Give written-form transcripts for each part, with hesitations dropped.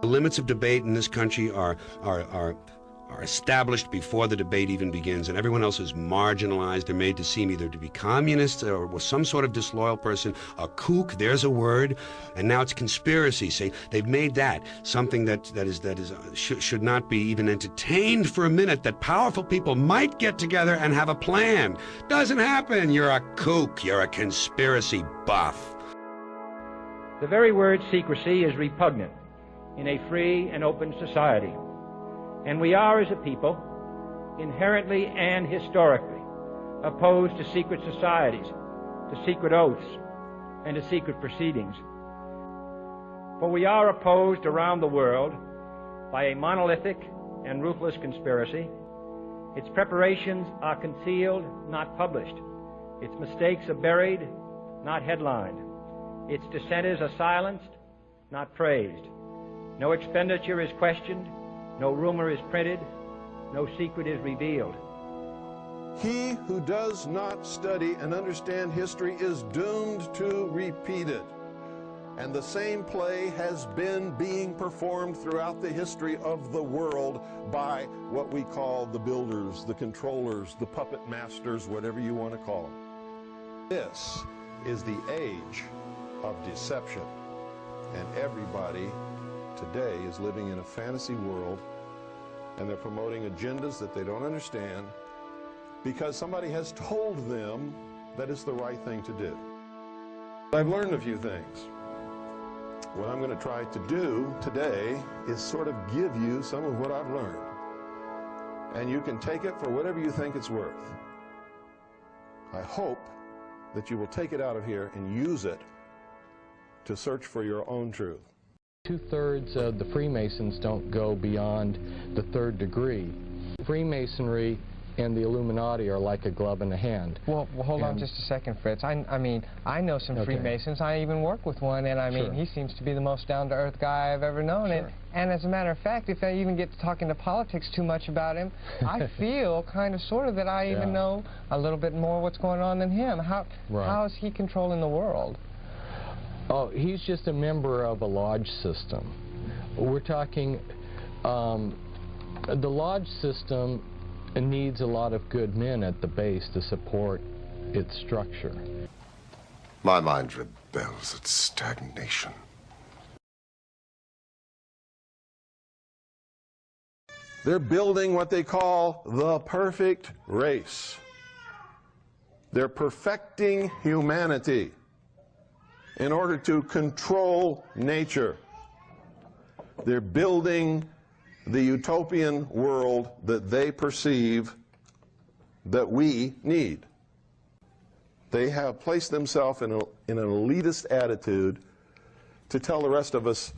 The limits of debate in this country are established before the debate even begins, and everyone else is marginalized. They're made to seem either to be communists or some sort of disloyal person, a kook, there's a word, and now it's conspiracy. Say they've made that something that should not be even entertained for a minute, that powerful people might get together and have a plan. Doesn't happen. You're a kook. You're a conspiracy buff. The very word secrecy is repugnant in a free and open society. And we are, as a people, inherently and historically opposed to secret societies, to secret oaths, and to secret proceedings. For we are opposed around the world by a monolithic and ruthless conspiracy. Its preparations are concealed, not published. Its mistakes are buried, not headlined. Its dissenters are silenced, not praised. No expenditure is questioned. No rumor is printed, no secret is revealed. He who does not study and understand history is doomed to repeat it. And the same play has been being performed throughout the history of the world by what we call the builders, the controllers, the puppet masters, whatever you want to call them. This is the age of deception, and everybody today is living in a fantasy world, and they're promoting agendas that they don't understand because somebody has told them that it's the right thing to do. I've learned a few things. What I'm going to try to do today is sort of give you some of what I've learned, and you can take it for whatever you think it's worth. I hope that you will take it out of here and use it to search for your own truth. 2/3 of the Freemasons don't go beyond the 3rd degree. Freemasonry and the Illuminati are like a glove in a hand. Well, hold on just a second, Fritz. I mean, I know some Freemasons. I even work with one, and I mean, he seems to be the most down-to-earth guy I've ever known. And as a matter of fact, if I even get to talking to politics too much about him, I feel kind of sort of that I even know a little bit more what's going on than him. How is he controlling the world? Oh, he's just a member of a lodge system. We're talking, the lodge system needs a lot of good men at the base to support its structure. My mind rebels at stagnation. They're building what they call the perfect race. They're perfecting humanity in order to control nature. They're building the utopian world that they perceive that we need. They have placed themselves in an elitist attitude to tell the rest of us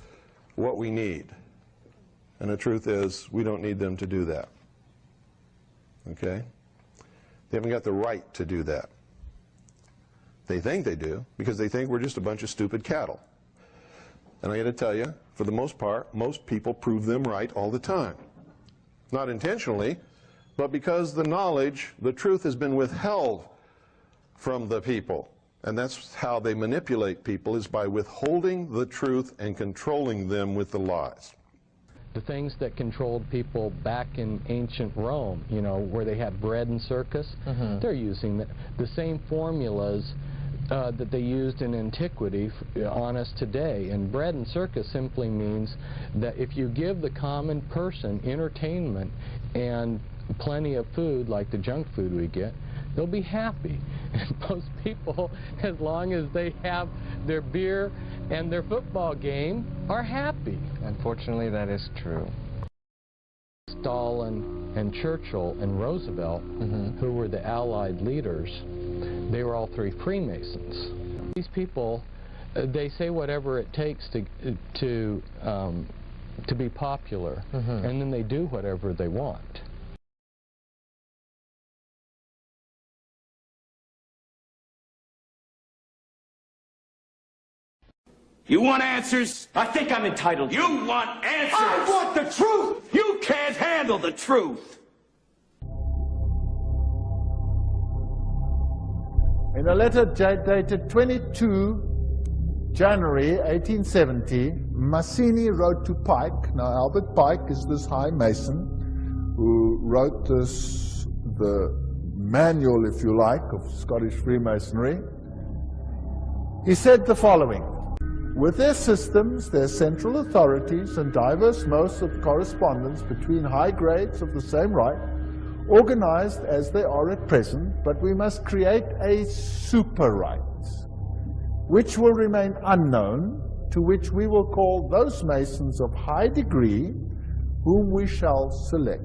what we need. And the truth is, we don't need them to do that. Okay? They haven't got the right to do that. They think they do, because they think we're just a bunch of stupid cattle. And I got to tell you, for the most part, most people prove them right all the time. Not intentionally, but because the knowledge, the truth has been withheld from the people. And that's how they manipulate people, is by withholding the truth and controlling them with the lies. The things that controlled people back in ancient Rome, you know, where they had bread and circus, they're using the same formulas that they used in antiquity on us today. And bread and circus simply means that if you give the common person entertainment and plenty of food, like the junk food we get, they'll be happy. And most people, as long as they have their beer and their football game, are happy. Unfortunately, that is true. Stalin and Churchill and Roosevelt, who were the Allied leaders, they were all three Freemasons. These people, they say whatever it takes to be popular, and then they do whatever they want. You want answers? I think I'm entitled. You want answers? I want the truth! You can't handle the truth! In a letter dated 22 January 1870, Mazzini wrote to Pike. Now, Albert Pike is this high Mason who wrote the manual, if you like, of Scottish Freemasonry. He said the following: with their systems, their central authorities, and diverse modes of correspondence between high grades of the same right, organized as they are at present, but we must create a super right, which will remain unknown, to which we will call those Masons of high degree, whom we shall select.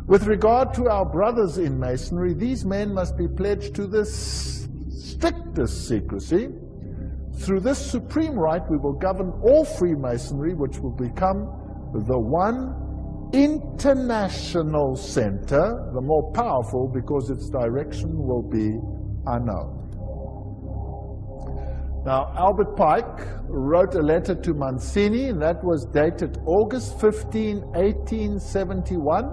With regard to our brothers in Masonry, these men must be pledged to the strictest secrecy. Through this supreme right, we will govern all Freemasonry, which will become the one international center, the more powerful because its direction will be unknown. Now, Albert Pike wrote a letter to Mazzini, and that was dated August 15, 1871,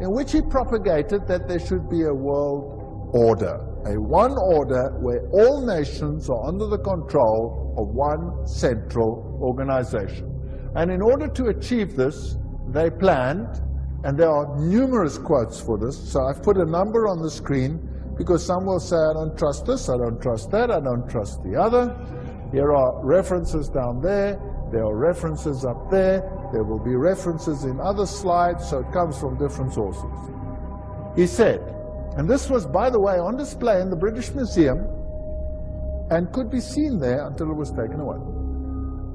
in which he propagated that there should be a world order, a one order where all nations are under the control of one central organization. And in order to achieve this, they planned, and there are numerous quotes for this, so I've put a number on the screen, because some will say, I don't trust this, I don't trust that, I don't trust the other. Here are references down there, there are references up there, there will be references in other slides, so it comes from different sources. He said, and this was, by the way, on display in the British Museum, and could be seen there until it was taken away.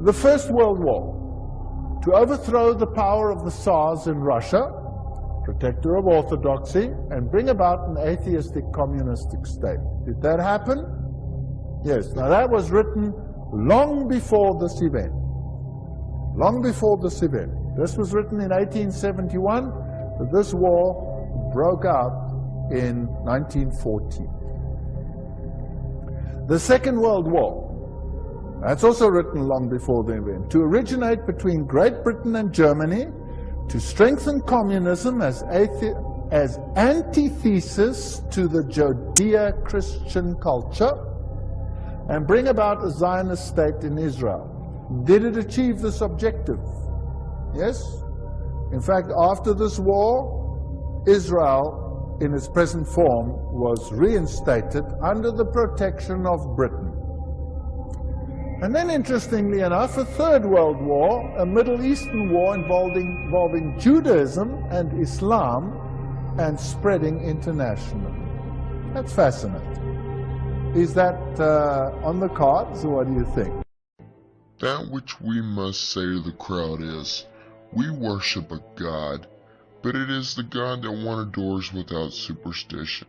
The First World War, to overthrow the power of the Tsars in Russia, protector of orthodoxy, and bring about an atheistic communistic state. Did that happen? Yes. Now that was written long before this event. Long before this event. This was written in 1871, but this war broke out in 1914. The Second World War, that's also written long before the event, to originate between Great Britain and Germany, to strengthen communism as antithesis to the Judeo-Christian culture, and bring about a Zionist state in Israel. Did it achieve this objective? Yes. In fact, after this war, Israel, in its present form, was reinstated under the protection of Britain. And then, interestingly enough, a Third World War, a Middle Eastern war involving Judaism and Islam, and spreading internationally. That's fascinating. Is that on the cards, or what do you think? That which we must say to the crowd is, we worship a God, but it is the God that one adores without superstition.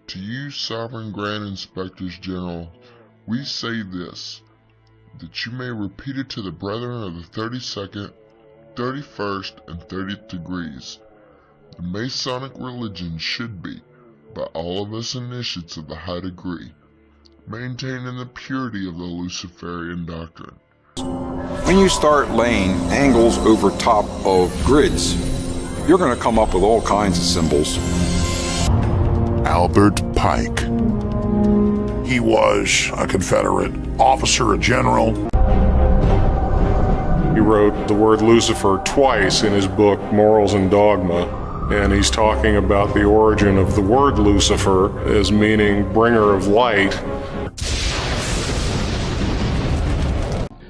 To you, Sovereign Grand Inspectors General, we say this, that you may repeat it to the brethren of the 32nd, 31st, and 30th degrees. The Masonic religion should be, by all of us initiates of the high degree, maintained in the purity of the Luciferian doctrine. When you start laying angles over top of grids, you're going to come up with all kinds of symbols. Albert Pike. He was a Confederate officer, a general. He wrote the word Lucifer twice in his book, Morals and Dogma, and he's talking about the origin of the word Lucifer as meaning bringer of light.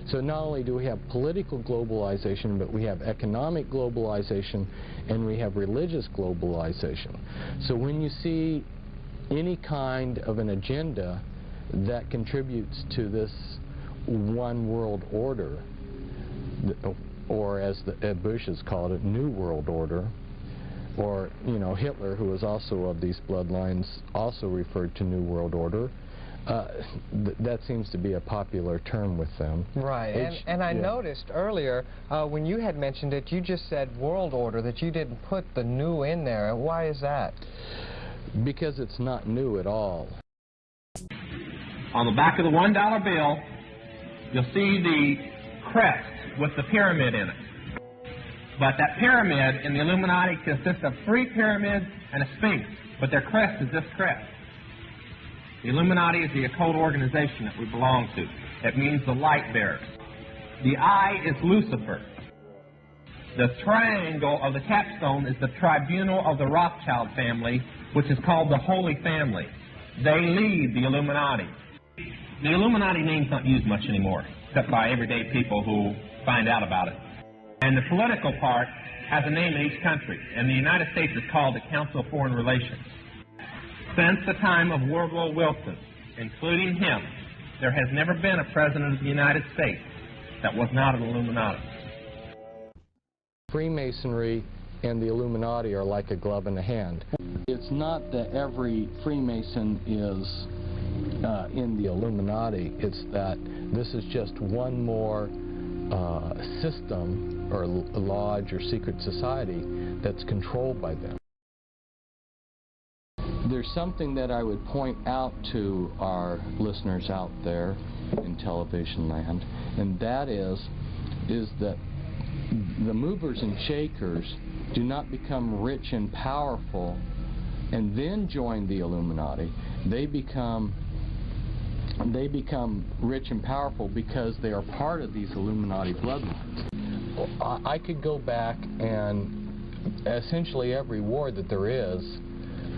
So not only do we have political globalization, but we have economic globalization, and we have religious globalization. So when you see any kind of an agenda that contributes to this one world order, or as Bush has called it, New World Order, or, you know, Hitler, who was also of these bloodlines, also referred to New World Order. That seems to be a popular term with them. Right, and I noticed earlier when you had mentioned it, you just said world order, that you didn't put the new in there. Why is that? Because it's not new at all. On the back of the $1 bill, you'll see the crest with the pyramid in it. But that pyramid in the Illuminati consists of 3 pyramids and a sphinx, but their crest is this crest. The Illuminati is the occult organization that we belong to. It means the light bearers. The eye is Lucifer. The triangle of the capstone is the tribunal of the Rothschild family, which is called the Holy Family. They lead the Illuminati. The Illuminati name's not used much anymore, except by everyday people who find out about it. And the political part has a name in each country, and the United States is called the Council of Foreign Relations. Since the time of Woodrow Wilson, including him, there has never been a president of the United States that was not an Illuminati. Freemasonry and the Illuminati are like a glove in a hand. It's not that every Freemason is in the Illuminati, it's that this is just one more system or lodge or secret society that's controlled by them. There's something that I would point out to our listeners out there in television land, and that is that the movers and shakers do not become rich and powerful and then join the Illuminati. They become rich and powerful because they are part of these Illuminati bloodlines. I could go back and essentially every war that there is,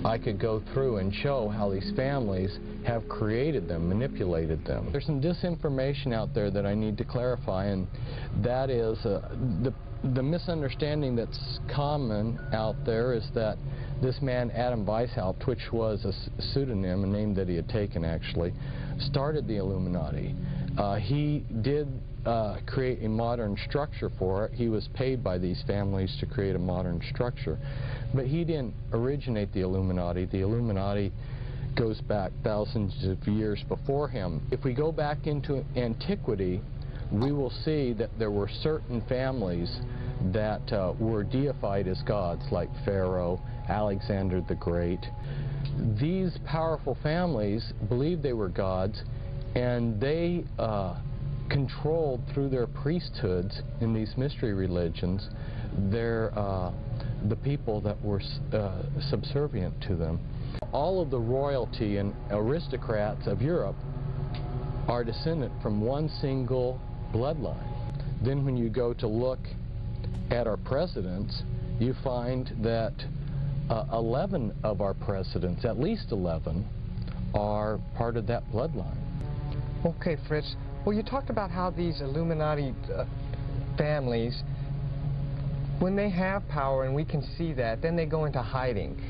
I could go through and show how these families have created them, manipulated them. There's some disinformation out there that I need to clarify, and that is the misunderstanding that's common out there is that this man, Adam Weishaupt, which was a pseudonym, a name that he had taken actually, started the Illuminati. He did create a modern structure for it. He was paid by these families to create a modern structure. But he didn't originate the Illuminati. The Illuminati goes back thousands of years before him. If we go back into antiquity, we will see that there were certain families that were deified as gods, like Pharaoh, Alexander the Great. These powerful families believed they were gods, and they controlled through their priesthoods in these mystery religions the people that were subservient to them. All of the royalty and aristocrats of Europe are descendant from one single bloodline. Then when you go to look at our presidents, you find that 11 of our presidents, at least 11, are part of that bloodline. Okay, Fritz. Well, you talked about how these Illuminati families, when they have power, and we can see that, then they go into hiding.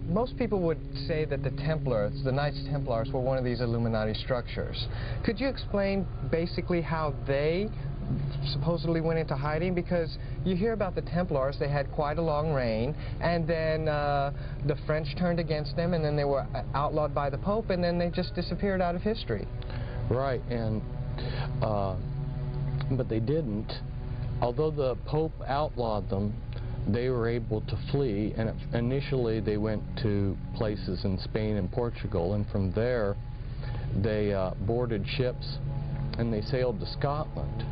Most people would say that the Templars, the Knights Templars, were one of these Illuminati structures. Could you explain basically how they supposedly went into hiding? Because you hear about the Templars, they had quite a long reign, and then the French turned against them, and then they were outlawed by the Pope, and then they just disappeared out of history. Right, and but they didn't. Although the Pope outlawed them, they were able to flee, and initially they went to places in Spain and Portugal, and from there they boarded ships and they sailed to Scotland.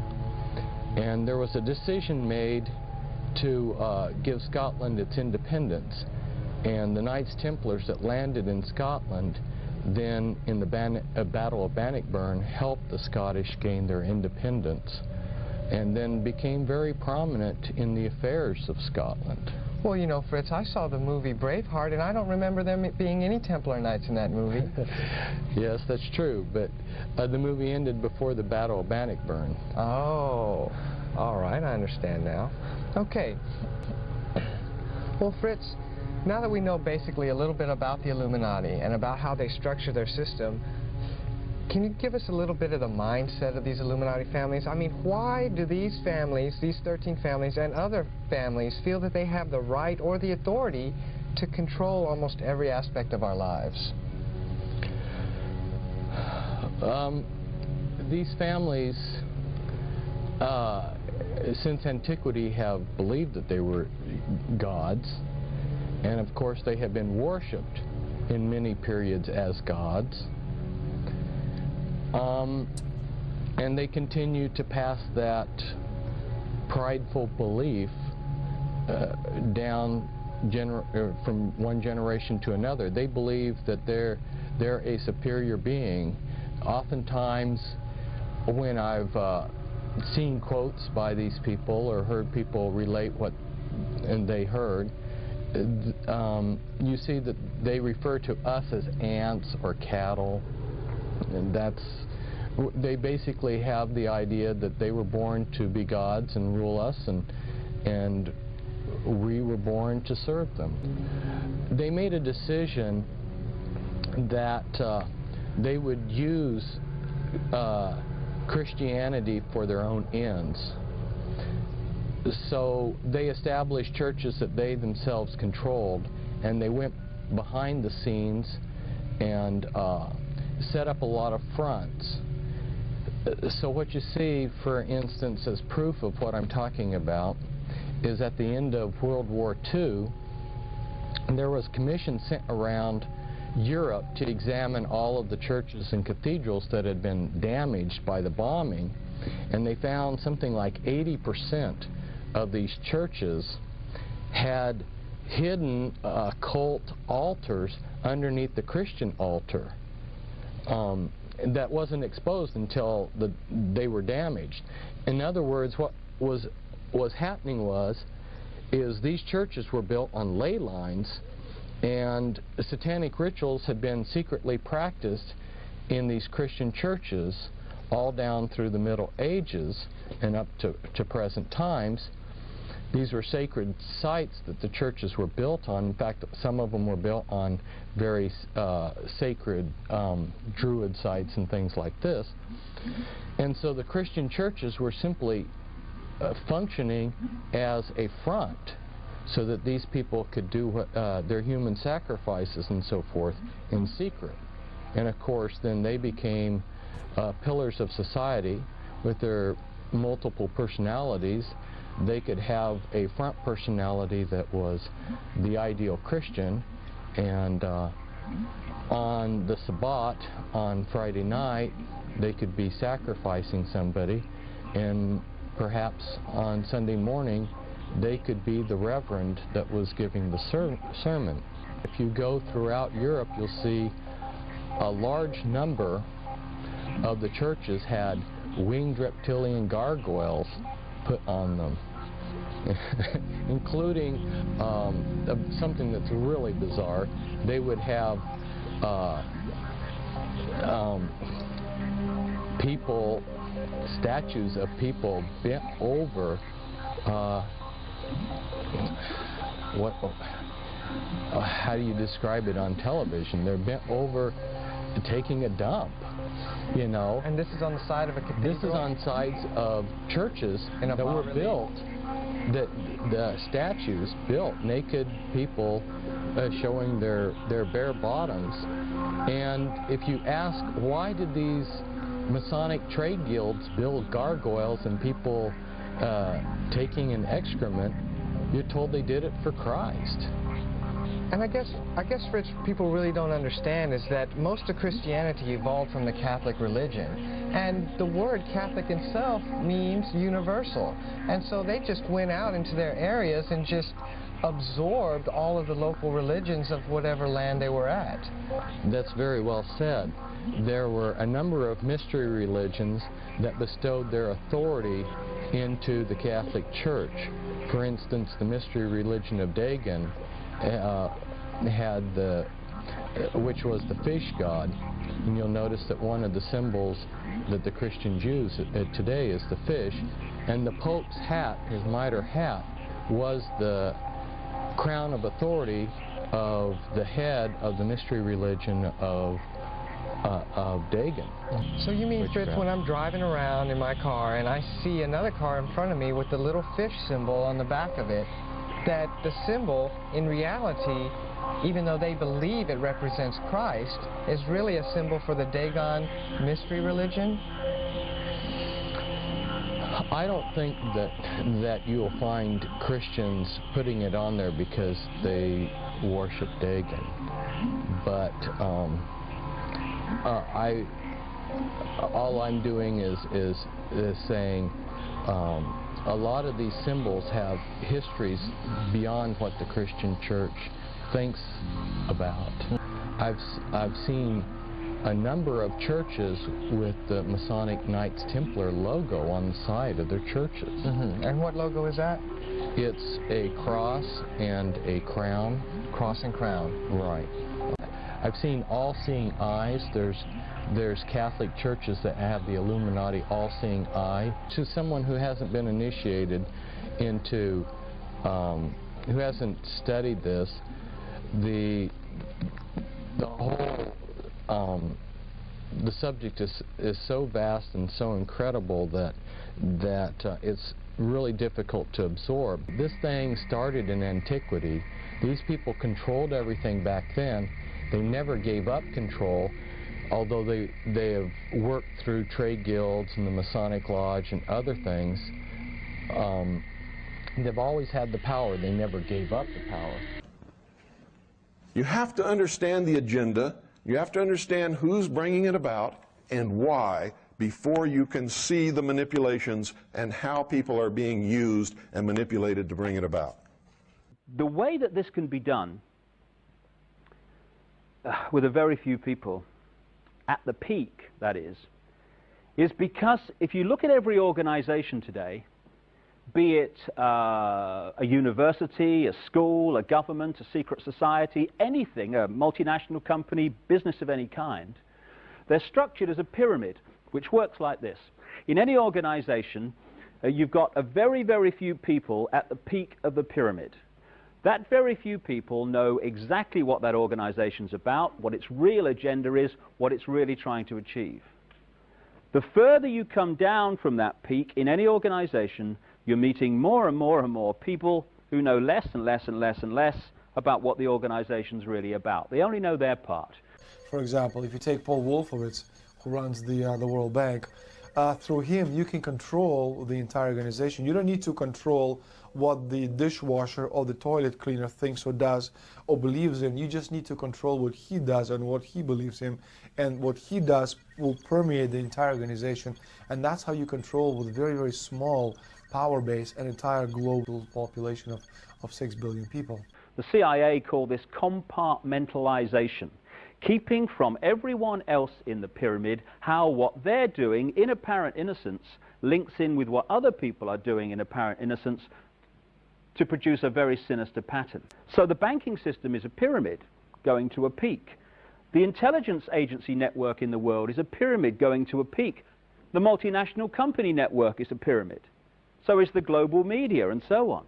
And there was a decision made to give Scotland its independence, and the Knights Templars that landed in Scotland then in the Battle of Bannockburn helped the Scottish gain their independence, and then became very prominent in the affairs of Scotland. Well, you know, Fritz, I saw the movie Braveheart, and I don't remember them being any Templar Knights in that movie. Yes, that's true, but the movie ended before the Battle of Bannockburn. Oh, all right, I understand now. Okay. Well, Fritz, now that we know basically a little bit about the Illuminati and about how they structure their system, can you give us a little bit of the mindset of these Illuminati families? I mean, why do these families, these 13 families and other families, feel that they have the right or the authority to control almost every aspect of our lives? These families, since antiquity, have believed that they were gods, and of course they have been worshipped in many periods as gods. And they continue to pass that prideful belief down from one generation to another. They believe that they're a superior being. Oftentimes, when I've seen quotes by these people or heard people relate what they heard, you see that they refer to us as ants or cattle, and they basically have the idea that they were born to be gods and rule us, and we were born to serve them. They made a decision that they would use Christianity for their own ends. So they established churches that they themselves controlled, and they went behind the scenes and set up a lot of fronts. So what you see, for instance, as proof of what I'm talking about, is at the end of World War II, there was a commission sent around Europe to examine all of the churches and cathedrals that had been damaged by the bombing, and they found something like 80% of these churches had hidden occult altars underneath the Christian altar. That wasn't exposed until they were damaged. In other words, what was happening is these churches were built on ley lines, and satanic rituals had been secretly practiced in these Christian churches all down through the Middle Ages and up to present times. These were sacred sites that the churches were built on. In fact, some of them were built on very sacred Druid sites and things like this. And so the Christian churches were simply functioning as a front so that these people could do their human sacrifices and so forth in secret. And of course, then they became pillars of society with their multiple personalities. They could have a front personality that was the ideal Christian, and on the Sabbat, on Friday night, they could be sacrificing somebody, and perhaps on Sunday morning, they could be the reverend that was giving the sermon. If you go throughout Europe, you'll see a large number of the churches had winged reptilian gargoyles put on them, including something that's really bizarre. They would have people, statues of people bent over, how do you describe it on television? They're bent over taking a dump, you know. And this is on the side of a cathedral? This is on sides of churches that were built, the statues built, naked people showing their bare bottoms. And if you ask, why did these Masonic trade guilds build gargoyles and people taking an excrement, you're told they did it for Christ. And I guess, Fritz, people really don't understand is that most of Christianity evolved from the Catholic religion. And the word Catholic itself means universal. And so they just went out into their areas and just absorbed all of the local religions of whatever land they were at. That's very well said. There were a number of mystery religions that bestowed their authority into the Catholic Church. For instance, the mystery religion of Dagon had which was the fish god, and you'll notice that one of the symbols that the Christians use today is the fish, and the Pope's hat, his mitre hat, was the crown of authority of the head of the mystery religion of Dagon. So you mean, Fritz, when I'm driving around in my car and I see another car in front of me with the little fish symbol on the back of it, that the symbol, in reality, even though they believe it represents Christ, is really a symbol for the Dagon mystery religion? I don't think that you'll find Christians putting it on there because they worship Dagon. But all I'm doing is saying a lot of these symbols have histories beyond what the Christian Church thinks about. I've seen a number of churches with the Masonic Knights Templar logo on the side of their churches. And what logo is that? It's a cross and a crown. Cross and crown. Right. I've seen all-seeing eyes. There's Catholic churches that have the Illuminati all-seeing eye. To someone who hasn't been initiated into, who hasn't studied this, the whole the subject is so vast and so incredible that it's really difficult to absorb. This thing started in antiquity. These people controlled everything back then. They never gave up control, although they have worked through trade guilds and the Masonic Lodge and other things. They've always had the power. They never gave up the power. You have to understand the agenda. You have to understand who's bringing it about and why before you can see the manipulations and how people are being used and manipulated to bring it about. The way that this can be done with a very few people, at the peak, that is because if you look at every organization today, be it a university, a school, a government, a secret society, anything, a multinational company, business of any kind, they're structured as a pyramid, which works like this. In any organization, you've got a very, very few people at the peak of the pyramid. That very few people know exactly what that organization's about, what its real agenda is, what it's really trying to achieve. The further you come down from that peak in any organization, you're meeting more and more and more people who know less and less and less and less about what the organization's really about. They only know their part. For example, if you take Paul Wolfowitz, who runs the World Bank, through him you can control the entire organization. You don't need to control what the dishwasher or the toilet cleaner thinks or does or believes in. You just need to control what he does and what he believes in, and what he does will permeate the entire organization. And that's how you control, with very, very small power base, an entire global population of 6 billion people. The CIA call this compartmentalization, keeping from everyone else in the pyramid how what they're doing in apparent innocence links in with what other people are doing in apparent innocence to produce a very sinister pattern. So the banking system is a pyramid going to a peak. The intelligence agency network in the world is a pyramid going to a peak. The multinational company network is a pyramid. So is the global media, and so on.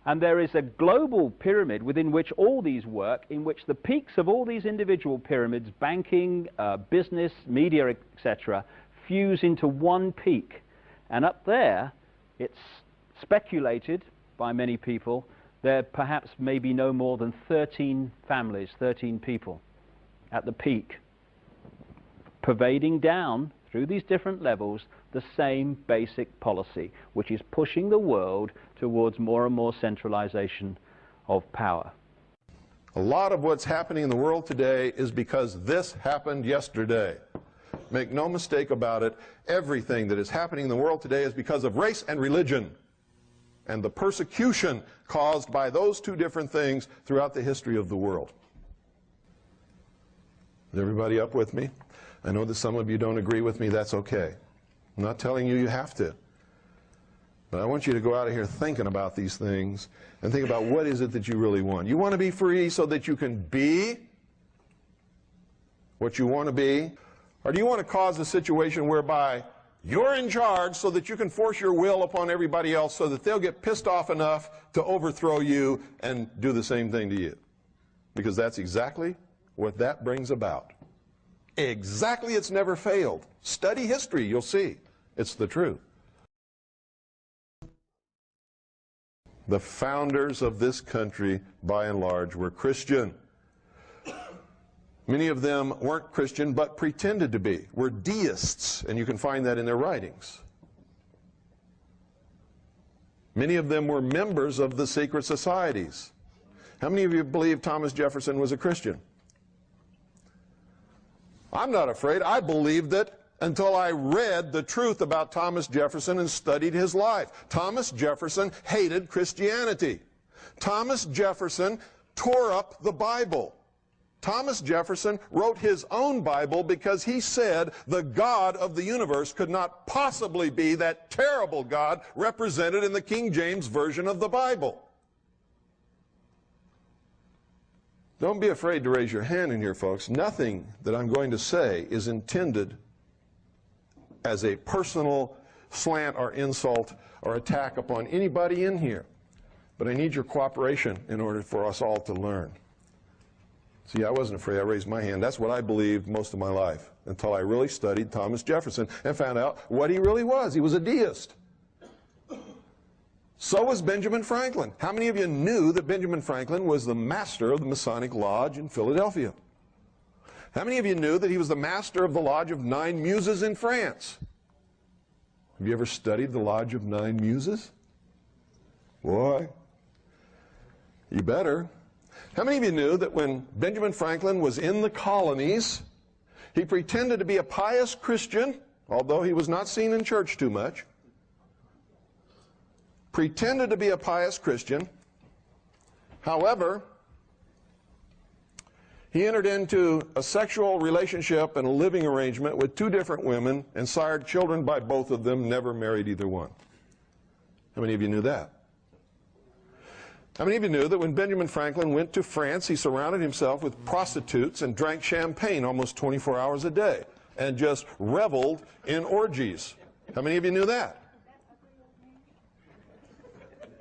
And there is a global pyramid within which all these work, in which the peaks of all these individual pyramids, banking, business, media, etc., fuse into one peak. And up there, it's speculated by many people, there perhaps may be no more than 13 families, 13 people at the peak, pervading down through these different levels the same basic policy, which is pushing the world towards more and more centralization of power. A lot of what's happening in the world today is because this happened yesterday. Make no mistake about it, everything that is happening in the world today is because of race and religion, and the persecution caused by those two different things throughout the history of the world. Is everybody up with me? I know that some of you don't agree with me. That's okay. I'm not telling you you have to. But I want you to go out of here thinking about these things and think about what is it that you really want. You want to be free so that you can be what you want to be? Or do you want to cause a situation whereby you're in charge so that you can force your will upon everybody else so that they'll get pissed off enough to overthrow you and do the same thing to you? Because that's exactly what that brings about. Exactly, it's never failed. Study history, you'll see. It's the truth. The founders of this country, by and large, were Christian. Many of them weren't Christian, but pretended to be, were deists, and you can find that in their writings. Many of them were members of the secret societies. How many of you believe Thomas Jefferson was a Christian? I'm not afraid. I believed it until I read the truth about Thomas Jefferson and studied his life. Thomas Jefferson hated Christianity. Thomas Jefferson tore up the Bible. Thomas Jefferson wrote his own Bible because he said the God of the universe could not possibly be that terrible God represented in the King James Version of the Bible. Don't be afraid to raise your hand in here, folks. Nothing that I'm going to say is intended as a personal slant or insult or attack upon anybody in here. But I need your cooperation in order for us all to learn. See, I wasn't afraid. I raised my hand. That's what I believed most of my life until I really studied Thomas Jefferson and found out what he really was. He was a deist. So was Benjamin Franklin. How many of you knew that Benjamin Franklin was the master of the Masonic Lodge in Philadelphia? How many of you knew that he was the master of the Lodge of Nine Muses in France? Have you ever studied the Lodge of Nine Muses? Boy, you better. How many of you knew that when Benjamin Franklin was in the colonies, he pretended to be a pious Christian, although he was not seen in church too much, pretended to be a pious Christian. However, he entered into a sexual relationship and a living arrangement with two different women and sired children by both of them, never married either one. How many of you knew that? How many of you knew that when Benjamin Franklin went to France, he surrounded himself with prostitutes and drank champagne almost 24 hours a day and just reveled in orgies? How many of you knew that?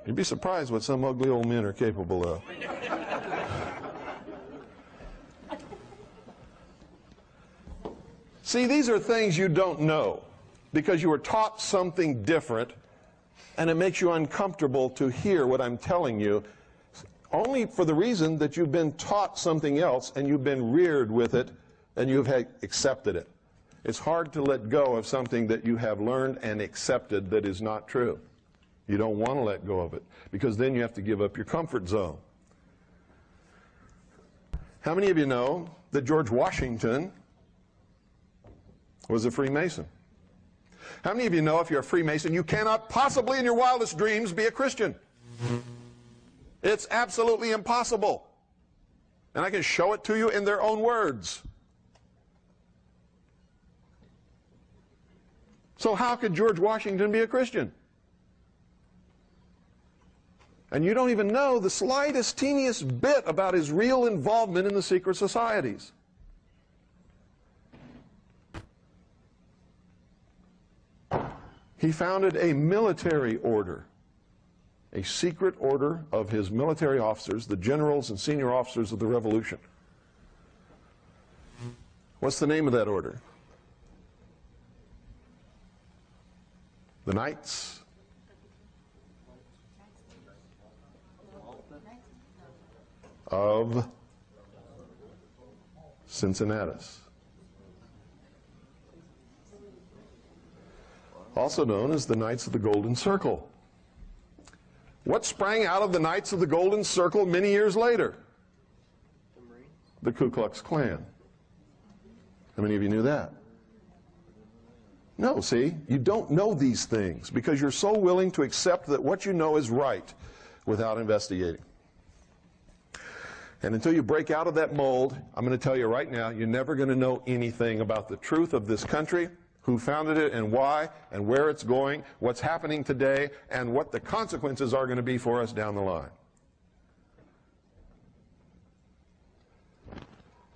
You'd be surprised what some ugly old men are capable of. See, these are things you don't know because you were taught something different, and it makes you uncomfortable to hear what I'm telling you, only for the reason that you've been taught something else and you've been reared with it and you've accepted it. It's hard to let go of something that you have learned and accepted that is not true. You don't want to let go of it because then you have to give up your comfort zone. How many of you know that George Washington was a Freemason? How many of you know if you're a Freemason, you cannot possibly in your wildest dreams be a Christian? It's absolutely impossible. And I can show it to you in their own words. So how could George Washington be a Christian? And you don't even know the slightest, teeniest bit about his real involvement in the secret societies. He founded a military order, a secret order of his military officers, the generals and senior officers of the Revolution. What's the name of that order? The Knights of Cincinnatus, also known as the Knights of the Golden Circle. What sprang out of the Knights of the Golden Circle many years later? The Ku Klux Klan. How many of you knew that? No, see, you don't know these things because you're so willing to accept that what you know is right without investigating. And until you break out of that mold, I'm going to tell you right now, you're never going to know anything about the truth of this country, who founded it and why, and where it's going, what's happening today, and what the consequences are going to be for us down the line.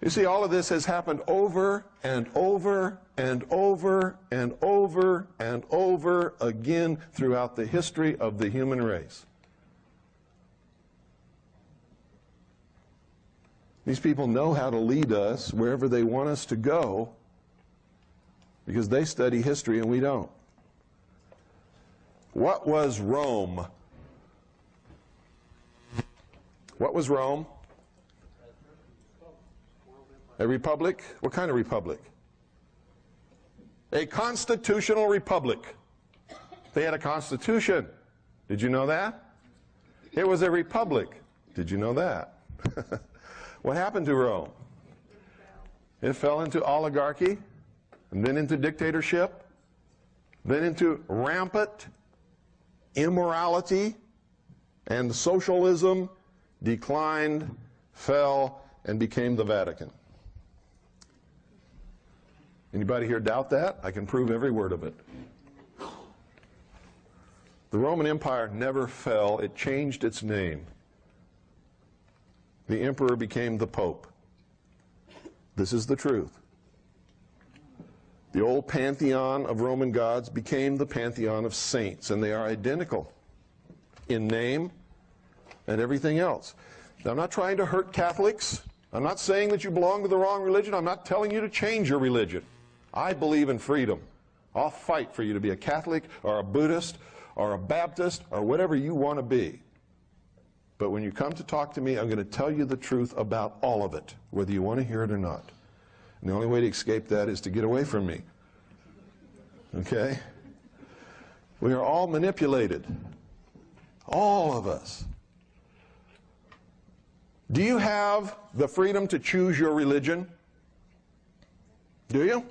You see, all of this has happened over and over and over and over and over again throughout the history of the human race. These people know how to lead us wherever they want us to go because they study history and we don't. What was Rome? What was Rome? A republic? What kind of republic? A constitutional republic. They had a constitution. Did you know that? It was a republic. Did you know that? What happened to Rome? It fell into oligarchy, and then into dictatorship, then into rampant immorality, and socialism declined, fell, and became the Vatican. Anybody here doubt that? I can prove every word of it. The Roman Empire never fell. It changed its name. The emperor became the Pope. This is the truth. The old pantheon of Roman gods became the pantheon of saints, and they are identical in name and everything else. Now, I'm not trying to hurt Catholics. I'm not saying that you belong to the wrong religion. I'm not telling you to change your religion. I believe in freedom. I'll fight for you to be a Catholic or a Buddhist or a Baptist or whatever you want to be. But when you come to talk to me, I'm going to tell you the truth about all of it, whether you want to hear it or not. And the only way to escape that is to get away from me. Okay? We are all manipulated. All of us. Do you have the freedom to choose your religion? Do you?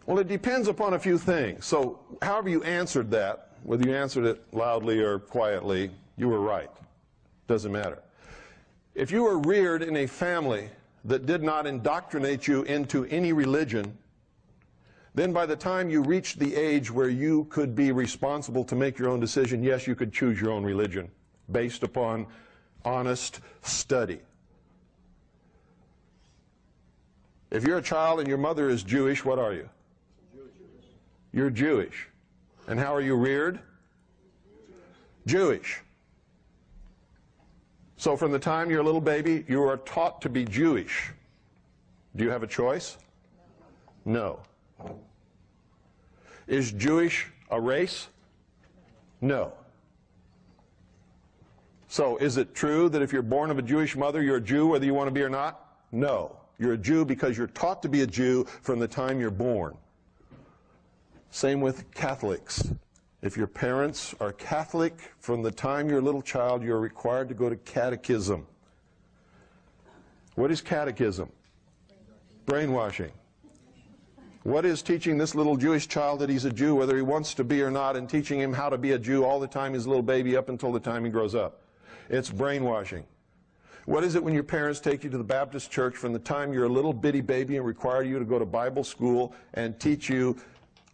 Well, it depends upon a few things. So, however you answered that, whether you answered it loudly or quietly, you were right. Doesn't matter. If you were reared in a family that did not indoctrinate you into any religion, then by the time you reached the age where you could be responsible to make your own decision, yes, you could choose your own religion based upon honest study. If you're a child and your mother is Jewish, what are you? You're Jewish. And how are you reared? Jewish. So from the time you're a little baby, you are taught to be Jewish. Do you have a choice? No. Is Jewish a race? No. So is it true that if you're born of a Jewish mother, you're a Jew whether you want to be or not? No. You're a Jew because you're taught to be a Jew from the time you're born. Same with Catholics. If your parents are Catholic, from the time you're a little child, you're required to go to catechism. What is catechism? Brainwashing. What is teaching this little Jewish child that he's a Jew, whether he wants to be or not, and teaching him how to be a Jew all the time he's a little baby up until the time he grows up? It's brainwashing. What is it when your parents take you to the Baptist church from the time you're a little bitty baby and require you to go to Bible school and teach you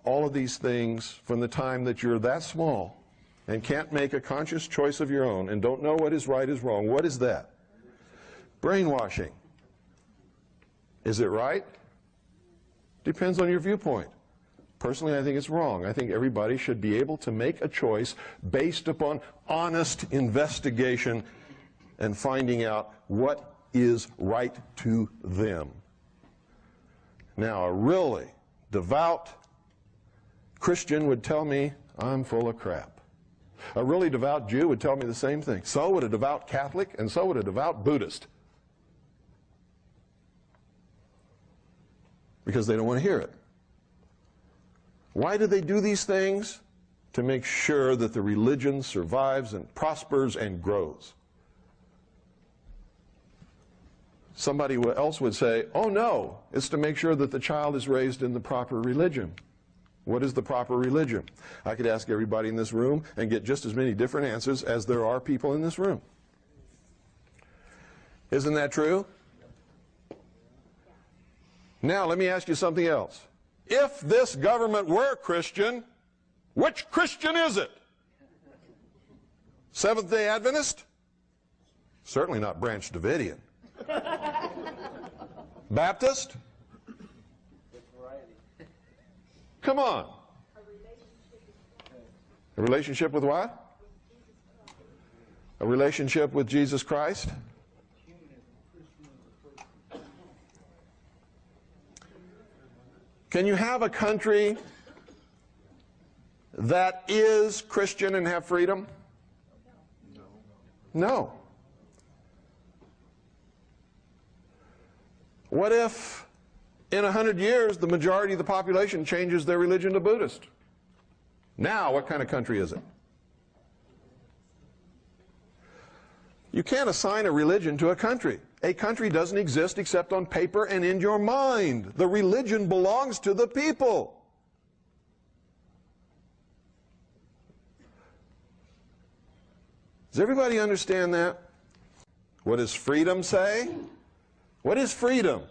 all of these things from the time that you're that small and can't make a conscious choice of your own and don't know what is right is wrong? What is that? Brainwashing. Is it right? Depends on your viewpoint. Personally, I think it's wrong. I think everybody should be able to make a choice based upon honest investigation and finding out what is right to them. Now, a really devout Christian would tell me I'm full of crap. A really devout Jew would tell me the same thing. So would a devout Catholic, and so would a devout Buddhist. Because they don't want to hear it. Why do they do these things? To make sure that the religion survives and prospers and grows. Somebody else would say, oh no, it's to make sure that the child is raised in the proper religion. What is the proper religion? I could ask everybody in this room and get just as many different answers as there are people in this room. Isn't that true? Now, let me ask you something else. If this government were Christian, which Christian is it? Seventh-day Adventist? Certainly not Branch Davidian. Baptist? Come on. A relationship with what? A relationship with Jesus Christ? Can you have a country that is Christian and have freedom? No. What if in 100 years the majority of the population changes their religion to Buddhist? Now, what kind of country is it? You can't assign a religion to a country. A country doesn't exist except on paper and in your mind. The religion belongs to the people. Does everybody understand that? What does freedom say? What is freedom?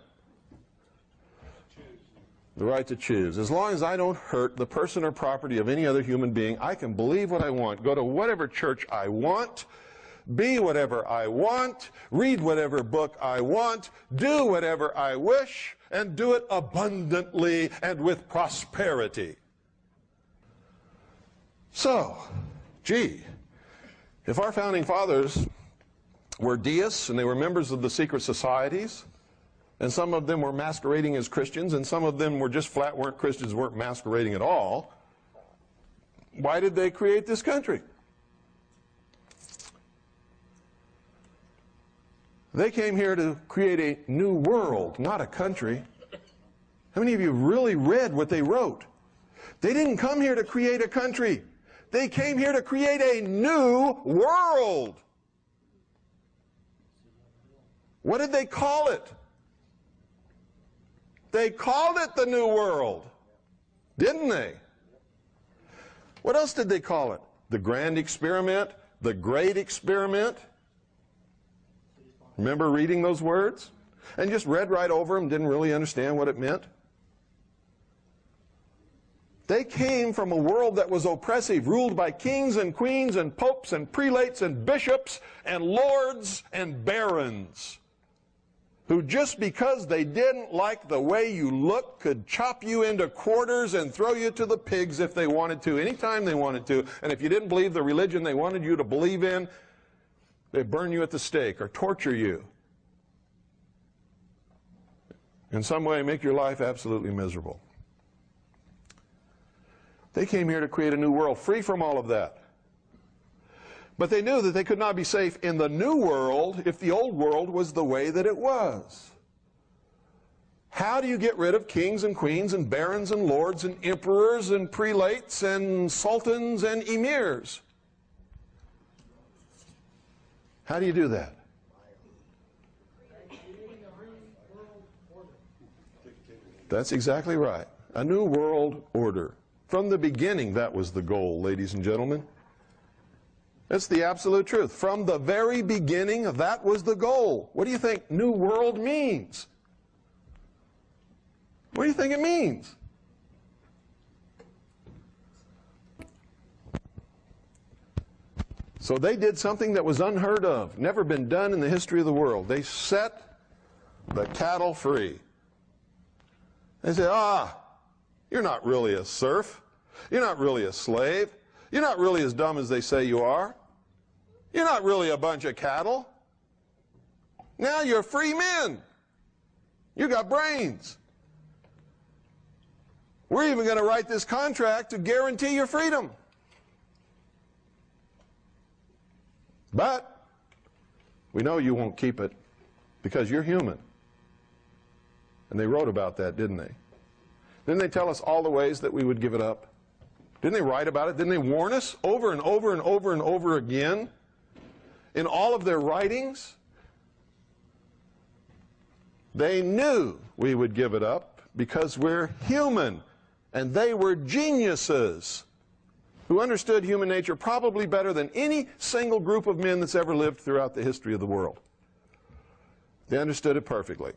The right to choose. As long as I don't hurt the person or property of any other human being, I can believe what I want, go to whatever church I want, be whatever I want, read whatever book I want, do whatever I wish, and do it abundantly and with prosperity. So, gee, if our founding fathers were deists and they were members of the secret societies, and some of them were masquerading as Christians, and some of them were just flat weren't Christians, weren't masquerading at all, why did they create this country? They came here to create a new world, not a country. How many of you really read what they wrote? They didn't come here to create a country. They came here to create a new world. What did they call it? They called it the New World, didn't they? What else did they call it? The Grand Experiment, the Great Experiment. Remember reading those words? And just read right over them, didn't really understand what it meant. They came from a world that was oppressive, ruled by kings and queens and popes and prelates and bishops and lords and barons, who just because they didn't like the way you looked could chop you into quarters and throw you to the pigs if they wanted to, anytime they wanted to. And if you didn't believe the religion they wanted you to believe in, they'd burn you at the stake or torture you. In some way, make your life absolutely miserable. They came here to create a new world, free from all of that. But they knew that they could not be safe in the new world if the old world was the way that it was. How do you get rid of kings and queens and barons and lords and emperors and prelates and sultans and emirs? How do you do that? That's exactly right. A new world order. From the beginning, that was the goal, ladies and gentlemen. That's the absolute truth. From the very beginning, that was the goal. What do you think New World means? What do you think it means? So they did something that was unheard of, never been done in the history of the world. They set the cattle free. They said, you're not really a serf. You're not really a slave. You're not really as dumb as they say you are. You're not really a bunch of cattle. Now you're free men. You got brains. We're even going to write this contract to guarantee your freedom. But we know you won't keep it because you're human. And they wrote about that, didn't they? Didn't they tell us all the ways that we would give it up? Didn't they write about it? Didn't they warn us over and over and over and over again in all of their writings? They knew we would give it up because we're human, and they were geniuses who understood human nature probably better than any single group of men that's ever lived throughout the history of the world. They understood it perfectly.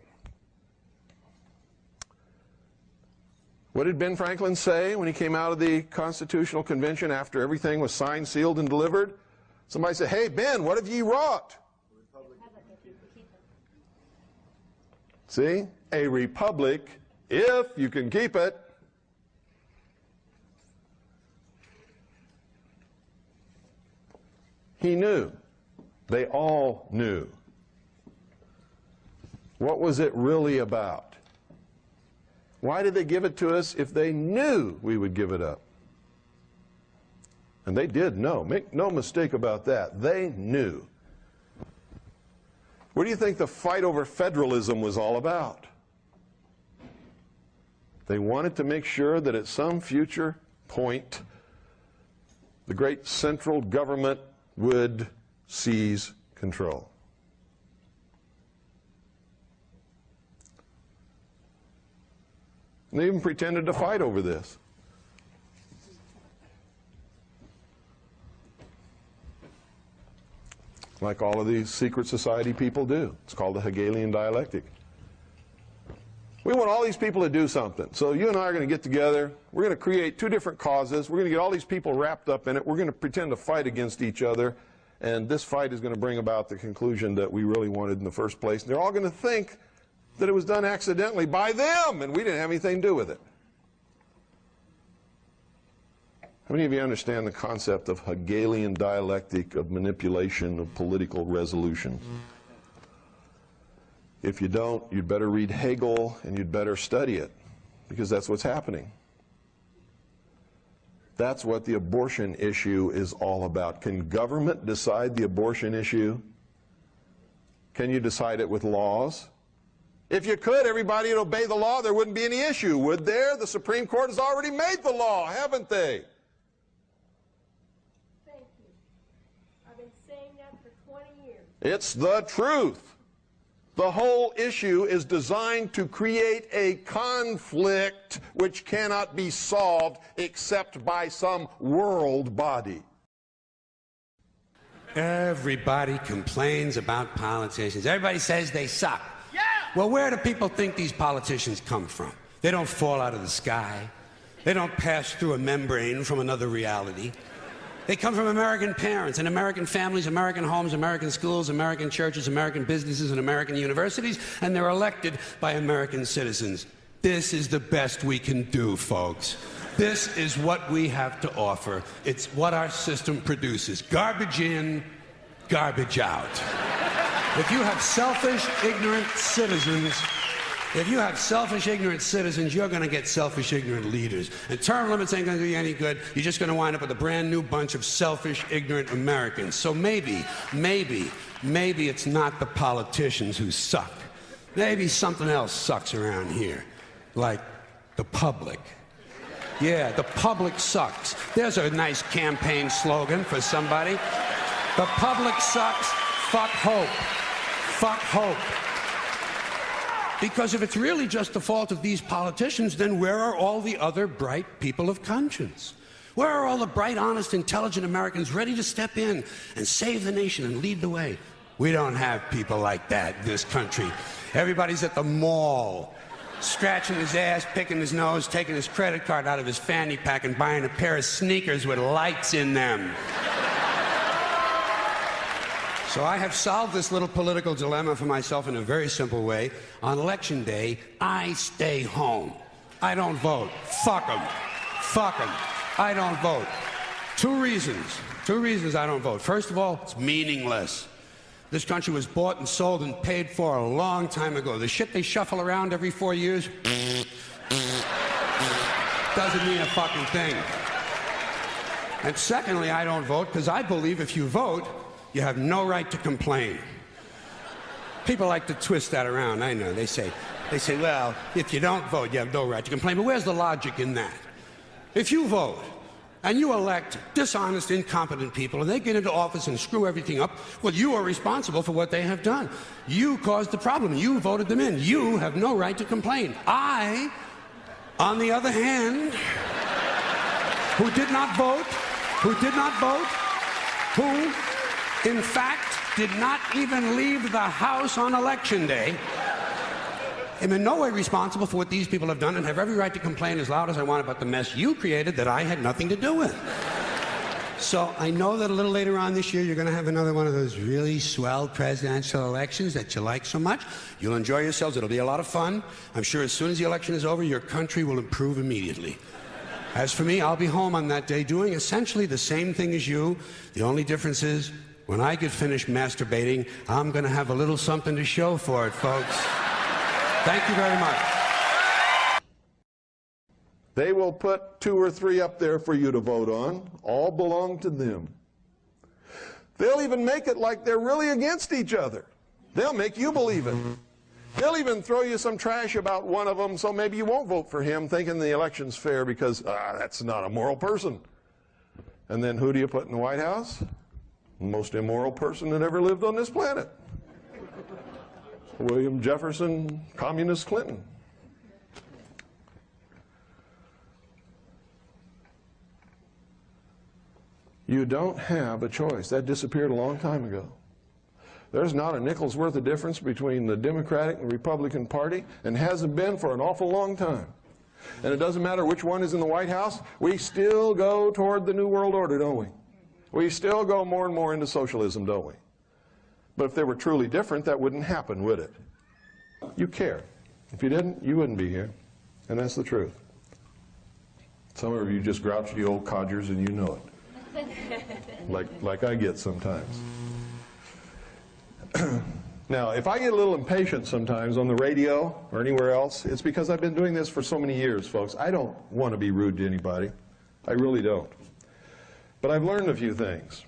What did Ben Franklin say when he came out of the Constitutional Convention after everything was signed, sealed, and delivered? Somebody said, "Hey, Ben, what have ye wrought?" See? A republic, if you can keep it. He knew. They all knew. What was it really about? Why did they give it to us if they knew we would give it up? And they did know. Make no mistake about that. They knew. What do you think the fight over federalism was all about? They wanted to make sure that at some future point, the great central government would seize control. And they even pretended to fight over this. like all of these secret society people do. It's called the Hegelian dialectic. We want all these people to do something. So you and I are going to get together. We're going to create two different causes. We're going to get all these people wrapped up in it. We're going to pretend to fight against each other. And this fight is going to bring about the conclusion that we really wanted in the first place. And they're all going to think that it was done accidentally by them, and we didn't have anything to do with it. How many of you understand the concept of Hegelian dialectic of manipulation of political resolutions? If you don't, you'd better read Hegel and you'd better study it, because that's what's happening. That's what the abortion issue is all about. Can government decide the abortion issue? Can you decide it with laws? If you could, everybody would obey the law. There wouldn't be any issue, would there? The Supreme Court has already made the law, haven't they? Thank you. I've been saying that for 20 years. It's the truth. The whole issue is designed to create a conflict which cannot be solved except by some world body. Everybody complains about politicians. Everybody says they suck. Yeah! Well, where do people think these politicians come from? They don't fall out of the sky. They don't pass through a membrane from another reality. They come from American parents and American families, American homes, American schools, American churches, American businesses, and American universities, and they're elected by American citizens. This is the best we can do, folks. This is what we have to offer. It's what our system produces. Garbage in, garbage out. If you have selfish, ignorant citizens, you're going to get selfish, ignorant leaders. And term limits ain't going to do you any good. You're just going to wind up with a brand new bunch of selfish, ignorant Americans. So maybe it's not the politicians who suck. Maybe something else sucks around here, like the public. Yeah, the public sucks. There's a nice campaign slogan for somebody. The public sucks. Fuck hope. Fuck hope. Because if it's really just the fault of these politicians, then where are all the other bright people of conscience? Where are all the bright, honest, intelligent Americans ready to step in and save the nation and lead the way? We don't have people like that in this country. Everybody's at the mall, scratching his ass, picking his nose, taking his credit card out of his fanny pack and buying a pair of sneakers with lights in them. So I have solved this little political dilemma for myself in a very simple way. On election day, I stay home. I don't vote. Fuck them. Fuck them. I don't vote. Two reasons I don't vote. First of all, it's meaningless. This country was bought and sold and paid for a long time ago. The shit they shuffle around every 4 years doesn't mean a fucking thing. And secondly, I don't vote because I believe if you vote, you have no right to complain. People like to twist that around, I know. They say, well, if you don't vote, you have no right to complain. But where's the logic in that? If you vote and you elect dishonest, incompetent people and they get into office and screw everything up, well, you are responsible for what they have done. You caused the problem. You voted them in. You have no right to complain. I, on the other hand, who did not vote, who in fact, did not even leave the house on election day, am in no way responsible for what these people have done and have every right to complain as loud as I want about the mess you created that I had nothing to do with. So I know that a little later on this year you're going to have another one of those really swell presidential elections that you like so much. You'll enjoy yourselves. It'll be a lot of fun. I'm sure as soon as the election is over, your country will improve immediately. As for me, I'll be home on that day doing essentially the same thing as you. The only difference is, when I get finished masturbating, I'm going to have a little something to show for it, folks. Thank you very much. They will put 2 or 3 up there for you to vote on. All belong to them. They'll even make it like they're really against each other. They'll make you believe it. They'll even throw you some trash about one of them, so maybe you won't vote for him, thinking the election's fair because that's not a moral person. And then who do you put in the White House? The most immoral person that ever lived on this planet. William Jefferson, Communist Clinton. You don't have a choice. That disappeared a long time ago. There's not a nickel's worth of difference between the Democratic and Republican Party, and hasn't been for an awful long time. And it doesn't matter which one is in the White House, we still go toward the New World Order, don't we? We still go more and more into socialism, don't we? But if they were truly different, that wouldn't happen, would it? You care. If you didn't, you wouldn't be here. And that's the truth. Some of you just grouchy old codgers and you know it. Like I get sometimes. Now, if I get a little impatient sometimes on the radio or anywhere else, it's because I've been doing this for so many years, folks. I don't want to be rude to anybody. I really don't. But I've learned a few things.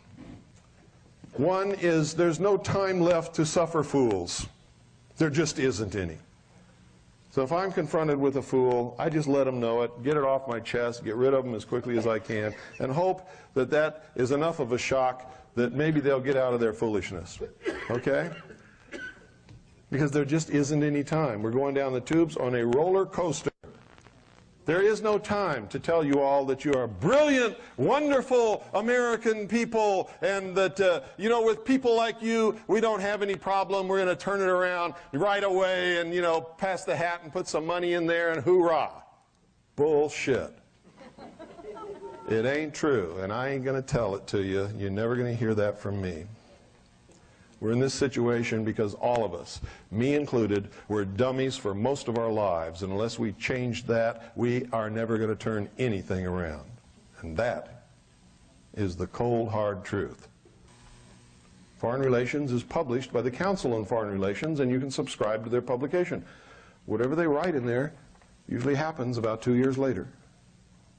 One is there's no time left to suffer fools. There just isn't any. So if I'm confronted with a fool, I just let them know it, get it off my chest, get rid of them as quickly as I can, and hope that that is enough of a shock that maybe they'll get out of their foolishness. Okay? Because there just isn't any time. We're going down the tubes on a roller coaster. There is no time to tell you all that you are brilliant, wonderful American people, and that, you know, with people like you, we don't have any problem. We're going to turn it around right away and, you know, pass the hat and put some money in there and hoorah. Bullshit. It ain't true, and I ain't going to tell it to you. You're never going to hear that from me. We're in this situation because all of us, me included, we're dummies for most of our lives. And unless we change that, we are never going to turn anything around. And that is the cold, hard truth. Foreign Relations is published by the Council on Foreign Relations, and you can subscribe to their publication. Whatever they write in there usually happens about 2 years later.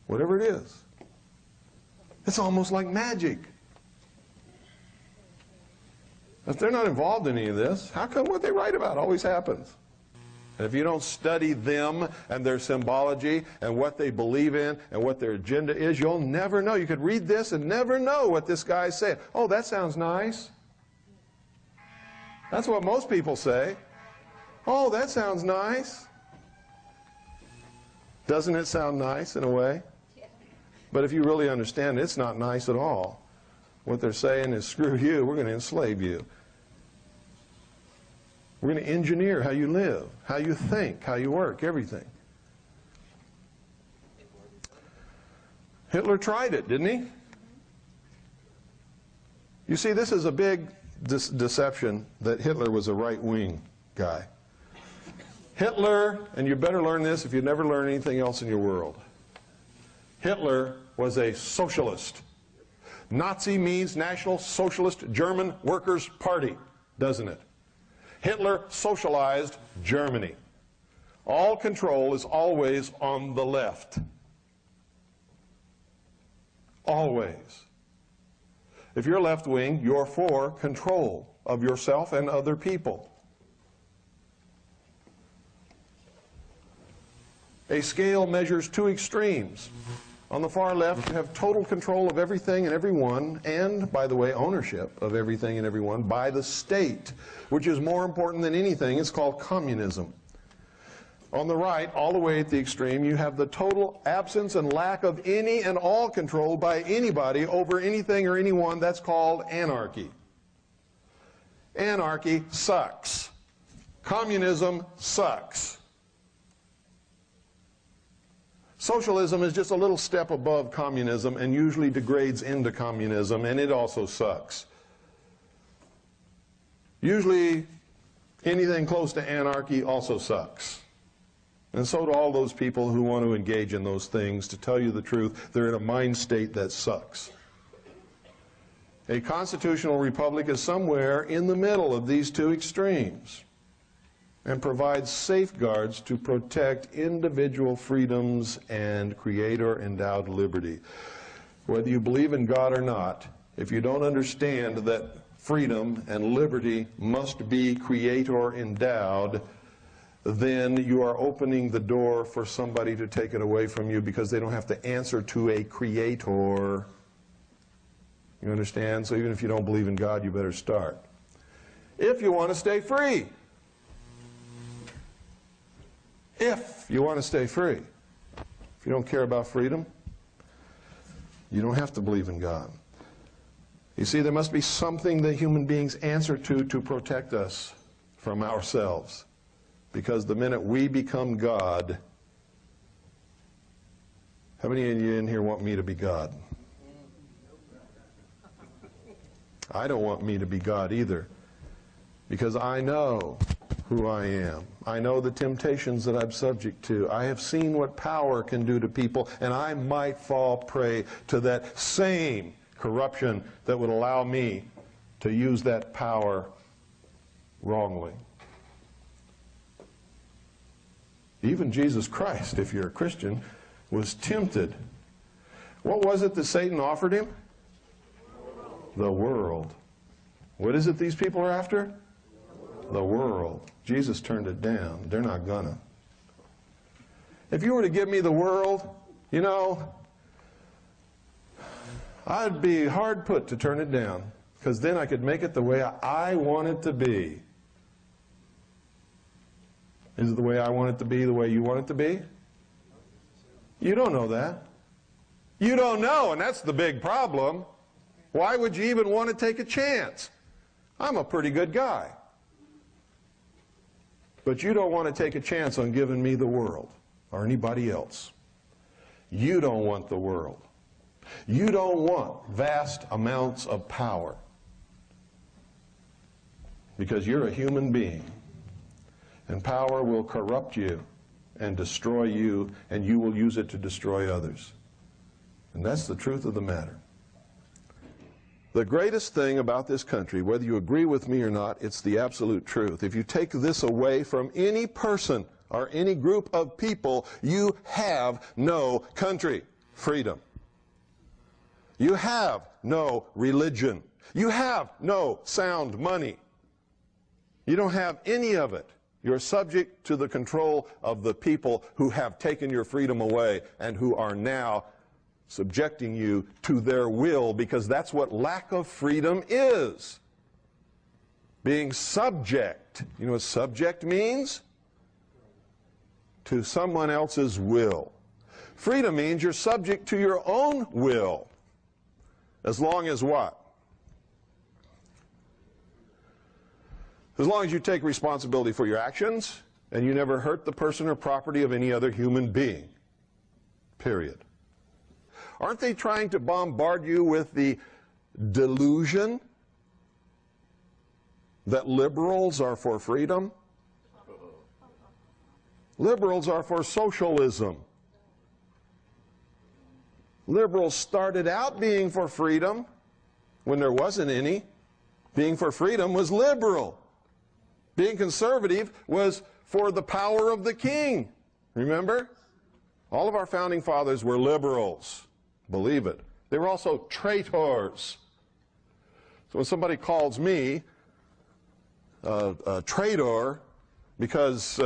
Whatever it is. It's almost like magic. If they're not involved in any of this, how come what they write about always happens? And if you don't study them and their symbology and what they believe in and what their agenda is, you'll never know. You could read this and never know what this guy's saying. Oh, that sounds nice. That's what most people say. Oh, that sounds nice. Doesn't it sound nice in a way? But if you really understand it, it's not nice at all. What they're saying is, screw you, we're going to enslave you. We're going to engineer how you live, how you think, how you work, everything. Hitler tried it, didn't he? You see, this is a big deception that Hitler was a right-wing guy. Hitler, and you better learn this if you never learn anything else in your world, Hitler was a socialist. Nazi means National Socialist German Workers' Party, doesn't it? Hitler socialized Germany. All control is always on the left. Always. If you're left-wing, you're for control of yourself and other people. A scale measures two extremes. On the far left, you have total control of everything and everyone, and, by the way, ownership of everything and everyone by the state, which is more important than anything. It's called communism. On the right, all the way at the extreme, you have the total absence and lack of any and all control by anybody over anything or anyone. That's called anarchy. Anarchy sucks. Communism sucks. Socialism is just a little step above communism and usually degrades into communism, and it also sucks. Usually anything close to anarchy also sucks. And so do all those people who want to engage in those things. To tell you the truth, they're in a mind state that sucks. A constitutional republic is somewhere in the middle of these two extremes and provides safeguards to protect individual freedoms and creator-endowed liberty. Whether you believe in God or not, if you don't understand that freedom and liberty must be creator-endowed, then you are opening the door for somebody to take it away from you because they don't have to answer to a creator. You understand? So even if you don't believe in God, you better start. If you want to stay free. If you want to stay free. If you don't care about freedom, you don't have to believe in God. You see, there must be something that human beings answer to protect us from ourselves. Because the minute we become God, how many of you in here want me to be God? I don't want me to be God either, because I know who I am. I know the temptations that I'm subject to. I have seen what power can do to people, and I might fall prey to that same corruption that would allow me to use that power wrongly. Even Jesus Christ, if you're a Christian, was tempted. What was it that Satan offered him? The world. What is it these people are after? The world. Jesus turned it down. They're not gonna. If you were to give me the world, you know, I'd be hard put to turn it down, because then I could make it the way I want it to be. Is it the way I want it to be, the way you want it to be? You don't know that. You don't know, and that's the big problem. Why would you even want to take a chance? I'm a pretty good guy. But you don't want to take a chance on giving me the world or anybody else. You don't want the world. You don't want vast amounts of power, because you're a human being, and power will corrupt you and destroy you, and you will use it to destroy others. And that's the truth of the matter. The greatest thing about this country, whether you agree with me or not, it's the absolute truth. If you take this away from any person or any group of people, you have no country. Freedom. You have no religion. You have no sound money. You don't have any of it. You're subject to the control of the people who have taken your freedom away and who are now subjecting you to their will, because that's what lack of freedom is. Being subject. You know what subject means? To someone else's will. Freedom means you're subject to your own will. As long as what? As long as you take responsibility for your actions and you never hurt the person or property of any other human being. Period. Aren't they trying to bombard you with the delusion that liberals are for freedom? Liberals are for socialism. Liberals started out being for freedom when there wasn't any. Being for freedom was liberal. Being conservative was for the power of the king. Remember? All of our founding fathers were liberals. Believe it. They were also traitors. So when somebody calls me a traitor because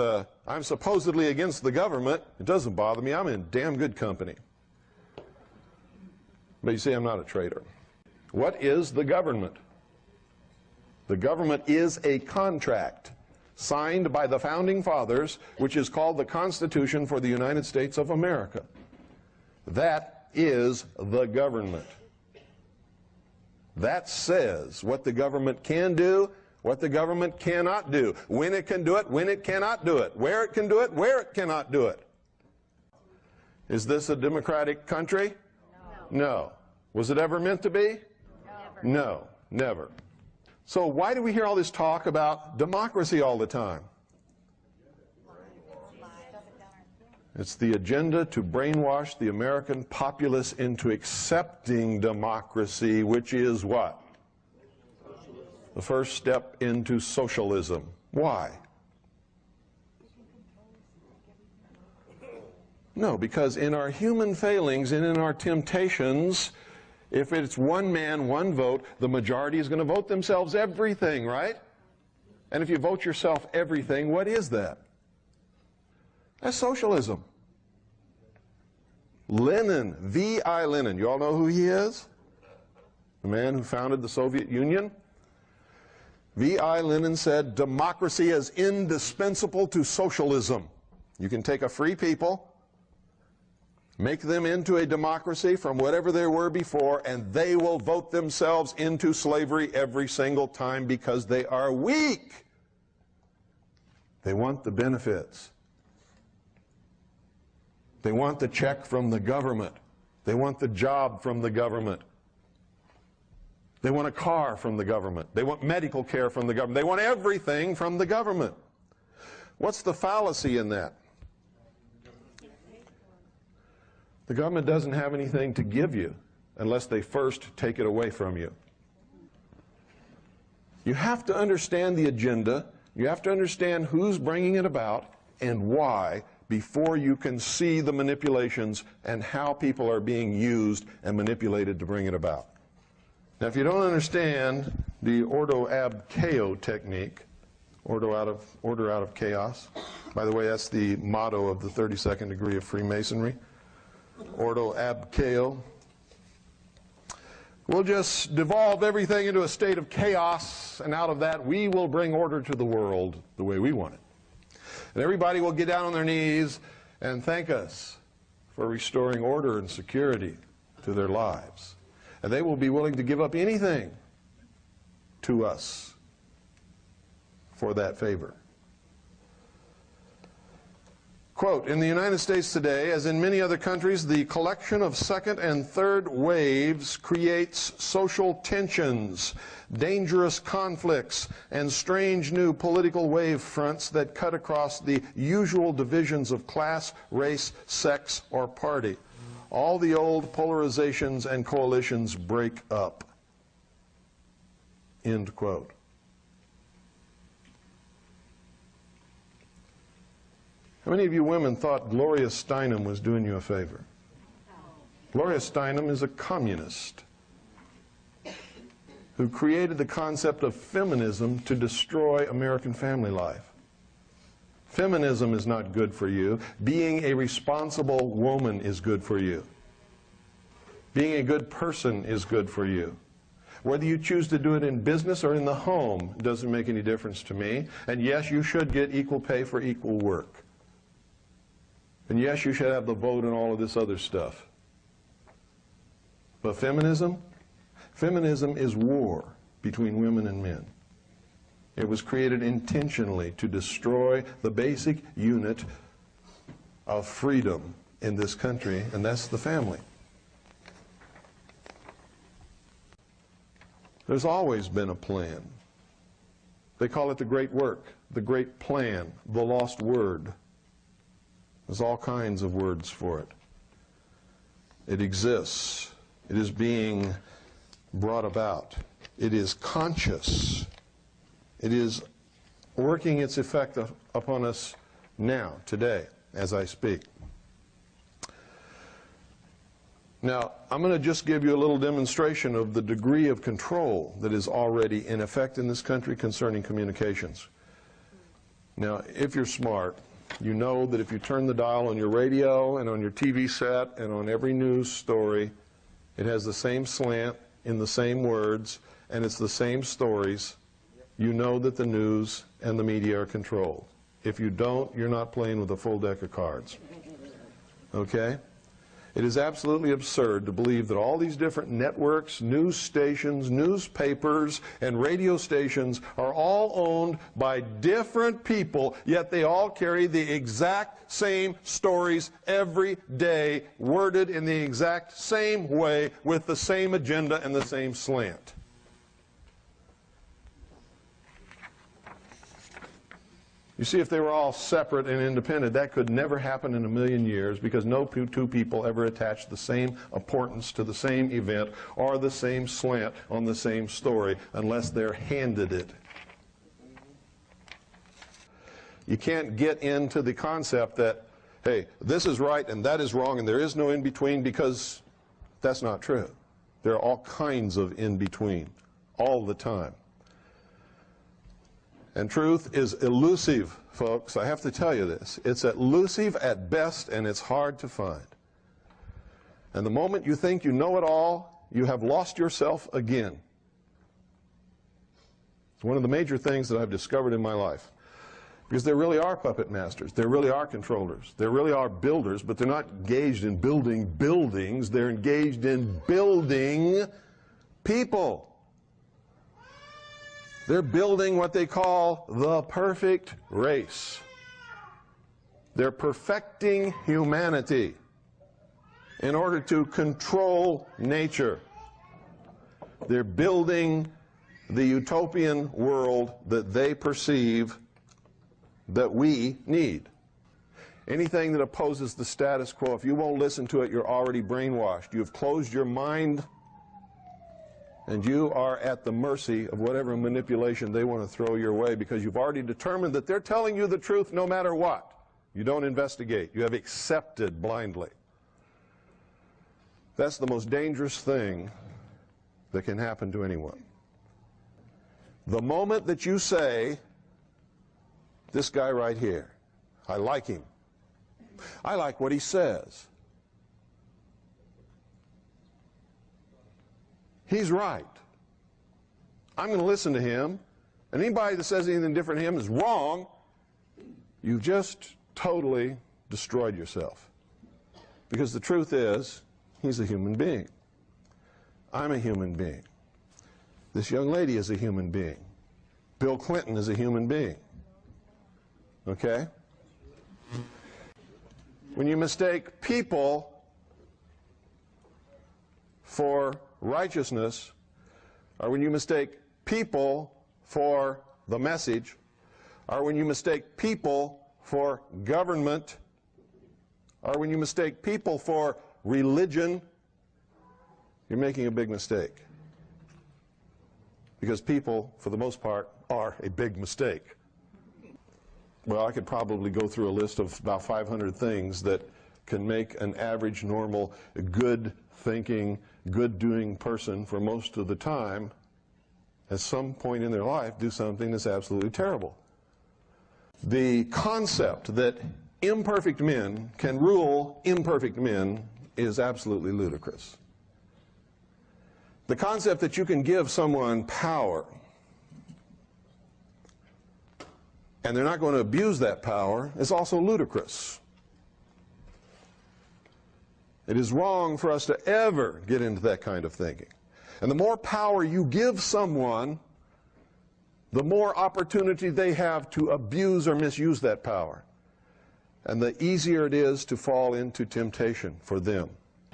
I'm supposedly against the government, it doesn't bother me. I'm in damn good company. But you see, I'm not a traitor. What is the government? The government is a contract signed by the founding fathers, which is called the Constitution for the United States of America. That is the government. That says what the government can do, what the government cannot do, when it can do it, when it cannot do it, where it can do it, where it cannot do it. Is this a democratic country? No. Was it ever meant to be? No, never. So why do we hear all this talk about democracy all the time? It's the agenda to brainwash the American populace into accepting democracy, which is what? The first step into socialism. Why? No, because in our human failings and in our temptations, if it's one man, one vote, the majority is going to vote themselves everything, right? And if you vote yourself everything, what is that? That's socialism. Lenin, V.I. Lenin, you all know who he is? The man who founded the Soviet Union? V.I. Lenin said, democracy is indispensable to socialism. You can take a free people Make them into a democracy from whatever they were before, and they will vote themselves into slavery every single time because they are weak. They want the benefits. They want the check from the government. They want the job from the government. They want a car from the government. They want medical care from the government. They want everything from the government. What's the fallacy in that? The government doesn't have anything to give you unless they first take it away from you. You have to understand the agenda. You have to understand who's bringing it about and why before you can see the manipulations and how people are being used and manipulated to bring it about. Now, if you don't understand the Ordo ab chao technique, order out of chaos. By the way, that's the motto of the 32nd degree of Freemasonry. Ordo ab chao. We'll just devolve everything into a state of chaos, and out of that we will bring order to the world the way we want it. And everybody will get down on their knees and thank us for restoring order and security to their lives. And they will be willing to give up anything to us for that favor. Quote, in the United States today, as in many other countries, the collection of second and third waves creates social tensions, dangerous conflicts, and strange new political wave fronts that cut across the usual divisions of class, race, sex, or party. All the old polarizations and coalitions break up. End quote. How many of you women thought Gloria Steinem was doing you a favor? Gloria Steinem is a communist who created the concept of feminism to destroy American family life. Feminism is not good for you. Being a responsible woman is good for you. Being a good person is good for you. Whether you choose to do it in business or in the home doesn't make any difference to me. And yes, you should get equal pay for equal work. And yes, you should have the vote and all of this other stuff. But feminism? Feminism is war between women and men. It was created intentionally to destroy the basic unit of freedom in this country, and that's the family. There's always been a plan. They call it the great work, the great plan, the lost word. There's all kinds of words for it. It exists. It is being brought about. It is conscious. It is working its effect upon us now, today, as I speak. Now, I'm going to just give you a little demonstration of the degree of control that is already in effect in this country concerning communications. Now, if you're smart, you know that if you turn the dial on your radio and on your TV set and on every news story, it has the same slant in the same words and it's the same stories. You know that the news and the media are controlled. If you don't, you're not playing with a full deck of cards. Okay? It is absolutely absurd to believe that all these different networks, news stations, newspapers, and radio stations are all owned by different people, yet they all carry the exact same stories every day, worded in the exact same way, with the same agenda and the same slant. You see, if they were all separate and independent, that could never happen in a million years, because no two people ever attach the same importance to the same event or the same slant on the same story unless they're handed it. You can't get into the concept that, hey, this is right and that is wrong and there is no in-between, because that's not true. There are all kinds of in-between all the time. And truth is elusive, folks. I have to tell you this. It's elusive at best, and it's hard to find. And the moment you think you know it all, you have lost yourself again. It's one of the major things that I've discovered in my life. Because there really are puppet masters. There really are controllers. There really are builders, but they're not engaged in building buildings. They're engaged in building people. They're building what they call the perfect race. They're perfecting humanity in order to control nature. They're building the utopian world that they perceive that we need. Anything that opposes the status quo, if you won't listen to it, you're already brainwashed. You've closed your mind, and you are at the mercy of whatever manipulation they want to throw your way, because you've already determined that they're telling you the truth no matter what. You don't investigate. You have accepted blindly. That's the most dangerous thing that can happen to anyone. The moment that you say, this guy right here, I like him. I like what he says. He's right. I'm going to listen to him. And anybody that says anything different to him is wrong. You've just totally destroyed yourself. Because the truth is, he's a human being. I'm a human being. This young lady is a human being. Bill Clinton is a human being. Okay? When you mistake people for righteousness, or when you mistake people for the message, or when you mistake people for government, or when you mistake people for religion, you're making a big mistake. Because people, for the most part, are a big mistake. Well, I could probably go through a list of about 500 things that can make an average, normal, good-thinking, good-doing person for most of the time, at some point in their life, do something that's absolutely terrible. The concept that imperfect men can rule imperfect men is absolutely ludicrous. The concept that you can give someone power and they're not going to abuse that power is also ludicrous. It is wrong for us to ever get into that kind of thinking. And the more power you give someone, the more opportunity they have to abuse or misuse that power. And the easier it is to fall into temptation for them.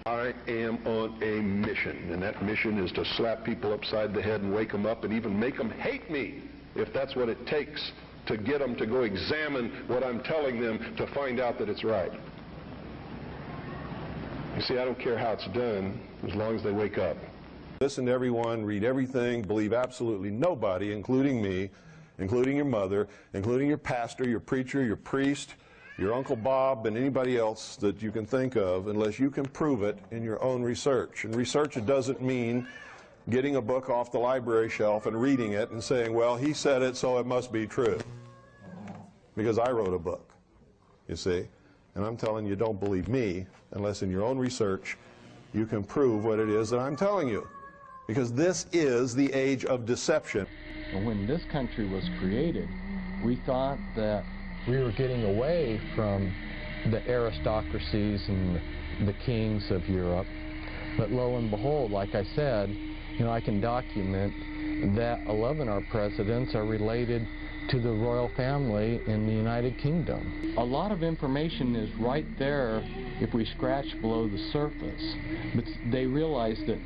I am on a mission, and that mission is to slap people upside the head and wake them up and even make them hate me, if that's what it takes to get them to go examine what I'm telling them to find out that it's right. You see, I don't care how it's done, as long as they wake up. Listen to everyone, read everything, believe absolutely nobody, including me, including your mother, including your pastor, your preacher, your priest, your Uncle Bob, and anybody else that you can think of, unless you can prove it in your own research. And research, it doesn't mean getting a book off the library shelf and reading it and saying, well, he said it, so it must be true. Because I wrote a book, you see. And I'm telling you, don't believe me unless in your own research you can prove what it is that I'm telling you. Because this is the age of deception. When this country was created, we thought that we were getting away from the aristocracies and the kings of Europe. But lo and behold, like I said, you know, I can document that 11 of our presidents are related to the royal family in the United Kingdom. A lot of information is right there if we scratch below the surface. But they realize that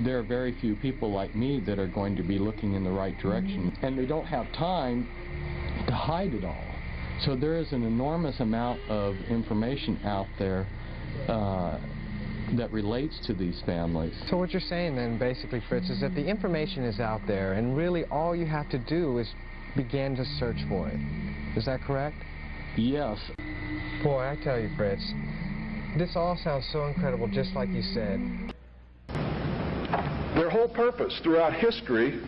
there are very few people like me that are going to be looking in the right direction. And they don't have time to hide it all. So there is an enormous amount of information out there that relates to these families. So what you're saying then, basically, Fritz, is that the information is out there, and really all you have to do is begin to search for it. Is that correct? Yes. Boy, I tell you, Fritz, this all sounds so incredible, just like you said. Their whole purpose throughout history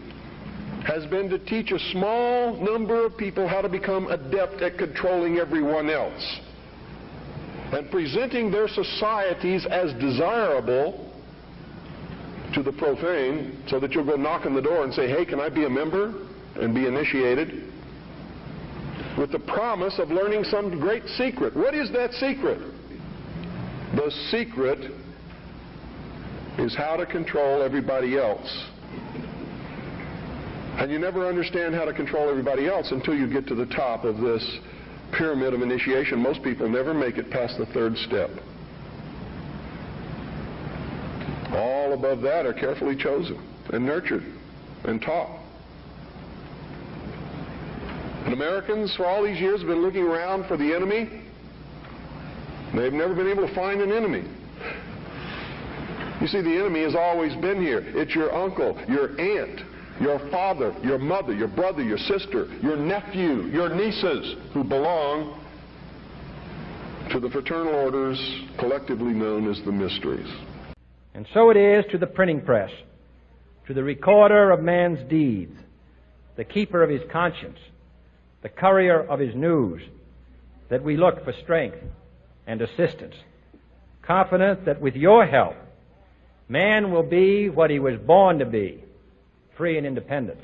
has been to teach a small number of people how to become adept at controlling everyone else and presenting their societies as desirable to the profane, so that you'll go knock on the door and say, hey, can I be a member and be initiated? with the promise of learning some great secret. What is that secret? The secret is how to control everybody else. And you never understand how to control everybody else until you get to the top of this pyramid of initiation. Most people never make it past the third step. All above that are carefully chosen and nurtured and taught. And Americans, for all these years, have been looking around for the enemy. They've never been able to find an enemy. You see, the enemy has always been here. It's your uncle, your aunt, your father, your mother, your brother, your sister, your nephew, your nieces, who belong to the fraternal orders collectively known as the mysteries. And so it is to the printing press, to the recorder of man's deeds, the keeper of his conscience, the courier of his news, that we look for strength and assistance, confident that with your help, man will be what he was born to be, free and independent.